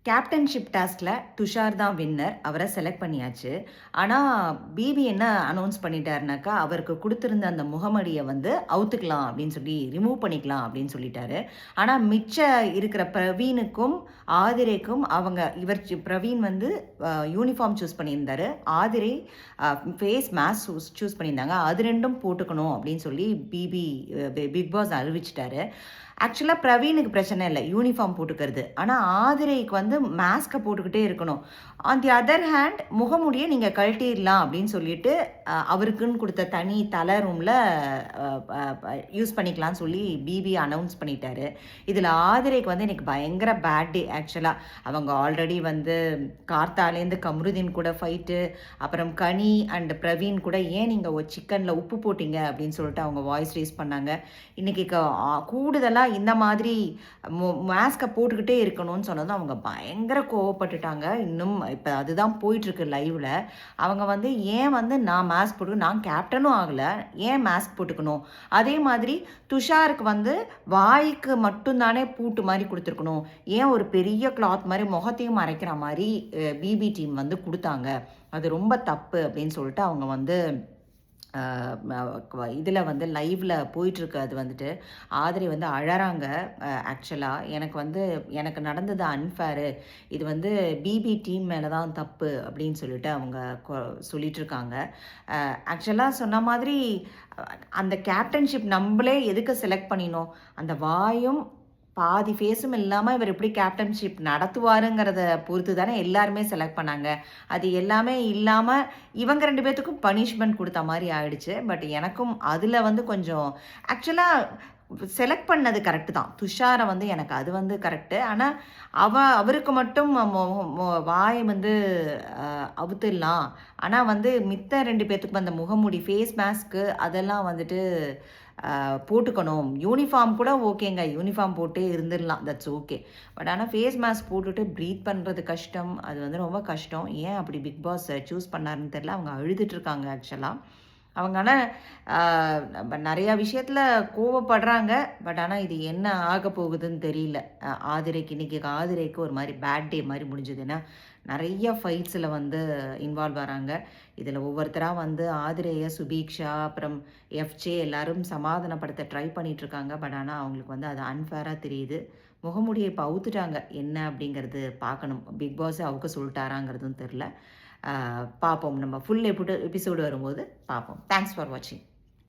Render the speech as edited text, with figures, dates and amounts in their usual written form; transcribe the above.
Captainship டாஸ்க்ல Tushar தான் winner. அவர select பண்ணியாச்சு. ஆனா, பிபி என்ன அனவுன்ஸ் பண்ணிட்டாருனாக்கா, அவருக்கு குடுத்திருந்த அந்த முகமூடிய வந்து அவுத்துக்கலாம் அப்படின்னு சொல்லி, ரிமூவ் பண்ணிக்கலாம் அப்படின்னு சொல்லிட்டாரு. ஆனா, மிச்ச இருக்கிற பிரவீனுக்கும், ஆதிரேக்கும் பிரவீன் வந்து யூனிஃபார்ம் சூஸ் பண்ணியிருந்தாரு. ஆதிரே ஃபேஸ் மாஸ்க் சூஸ் பண்ணியிருந்தாங்க. அது 2ம் போட்டுக்கணும் அப்படின்னு சொல்லி பிக் பாஸ் அறிவிச்சுட்டாரு. ஆக்சுவலா பிரவீனுக்கு பிரச்சனை இல்ல. யூனிஃபார்ம் போட்டுக்கிறது. ஆனா, ஆதிரைக்கு வந்து மாஸ்க்க போட்டுக்கிட்டே இருக்கணும். ஆன் தி அதர் ஹேண்ட் முகமூடிய நீங்க கழட்டிர்லாம் அப்படின்னு சொல்லிட்டு, அவருக்குன்னு குடுத்த தனி தல ரூம்ல அ ப ப யூஸ் பண்ணிக்கலாம்னு சொல்லி பிபி அனவுன்ஸ் பண்ணிட்டாரு. இதுல ஆதிரைக்கு வந்து எனக்கு பயங்கர பேட் டே ஆக்சுவலா. அவங்க ஆல்ரெடி வந்து கார்த்தாலேருந்து கம்ருதீன் கூட ஃபைட்டு, அப்புறம் கனி அண்ட் பிரவீன் கூட ஏன் நீங்க சிக்கன்ல உப்பு போட்டீங்க அப்படின்னு சொல்லிட்டு அவங்க வாய்ஸ் ரைஸ் பண்ணாங்க. இன்னைக்கு கூடுதலா இந்த மாதிரி மாஸ்க போட்டுக்கிட்டே இருக்கணும்னு சொன்னதும் அவங்க பயங்கர கோவப்பட்டுட்டாங்க. இன்னும் இப்ப அதுதான் போயிட்டுருக்கு லைவ்ல. அவங்க வந்து ஏன் வந்து நான் மாஸ்க் போட்டு நான் கேப்டனும் ஆகல. ஏன் மாஸ்க் போட்டுக்கணும்? அதே மாதிரி துஷாருக்கு வந்து வாய்க்கு மட்டும் தானே பூட்டு மாரி குடுத்துருக்கணும். ஏன் ஒரு பெரிய கிளாத் மாரி முகத்தையும் மறைக்கிற மாரி பிபி டீம் வந்து குடுத்தாங்க. அது ரொம்ப தப்பு அப்படின்னு சொல்லிட்டு அவங்க வந்து இதில வந்து லைவ்ல போயிட்டுருக்கு. அது வந்துட்டு ஆதிரை வந்து அழறாங்க. ஆக்சுவலா எனக்கு நடந்தது அன்ஃபேரு. இது வந்து பிபி டீம் மேல தான் தப்பு அப்படின்னு சொல்லிட்டு அவங்க சொல்லிட்டுருக்காங்க. ஆக்சுவலா சொன்ன மாதிரி அந்த கேப்டன்ஷிப் நம்பளே எதுக்கு செலக்ட் பண்ணினோம்? அந்த வாயும் பாதி ஃபேஸும் இல்லாம இவர் எப்படி கேப்டன்ஷிப் நடத்துவாருங்கிறத பொறுத்து தானே எல்லாருமே செலக்ட் பண்ணாங்க. அது எல்லாமே இல்லாம இவங்க 2 பேத்துக்கும் பனிஷ்மென்ட் குடுத்த மாரி ஆயிடுச்சு. பட் எனக்கும் அதுல வந்து கொஞ்சம் ஆக்சுவலா செலக்ட் பண்ணது கரெக்ட் தான். துஷார வந்து எனக்கு அது வந்து கரெக்ட்டு. ஆனா, அவருக்கு மட்டும் வாய வந்து அவுத்துடலாம். ஆனா வந்து மித்த 2 பேத்துக்கும் அந்த முகமூடி, ஃபேஸ் மாஸ்க்கு அதெல்லாம் வந்துட்டு போட்டுக்கணும். யூனிஃபார்ம் கூட ஓகேங்க. யூனிஃபார்ம் போட்டே இருந்துடலாம். That's okay. பட் ஆனா ஃபேஸ் மாஸ்க் போட்டுட்டு ப்ரீத் பண்ணுறது கஷ்டம். அது வந்து ரொம்ப கஷ்டம். ஏன் அப்படி பிக் பாஸ் சூஸ் பண்ணாருன்னு தெரியல. அவங்க அழுதுட்டுருக்காங்க ஆக்சுவலா. அவங்க ஆனா நெறையா விஷயத்துல கோவப்படுறாங்க. பட் ஆனா இது என்ன ஆகப்போகுதுன்னு தெரியல. ஆதிரைக்கு ஒரு மாரி பேட் டே மாரி முடிஞ்சது. ஏன்னா, நெறைய ஃபைட்ஸில வந்து இன்வால்வ் ஆறாங்க. இதில ஒவ்வொருத்தரா வந்து ஆதிரைய, சுபீக்ஷா, அப்புறம் எஃப்ஜே எல்லாரும் சமாதானப்படுத்த ட்ரை பண்ணிட்டுருக்காங்க. பட் ஆனா அவங்களுக்கு வந்து அது அன்ஃபேரா தெரியுது. முகமூடிய இப்ப அவுத்துட்டாங்க. என்ன அப்படிங்கிறது பார்க்கணும். பிக் பாஸே அவுக்க சொல்ட்டாராங்கிறதும் தெரியல. பார்ப்போம். நம்ம ஃபுல் எபிசோடு வரும்போது பார்ப்போம். தேங்க்ஸ் ஃபார் வாட்சிங்.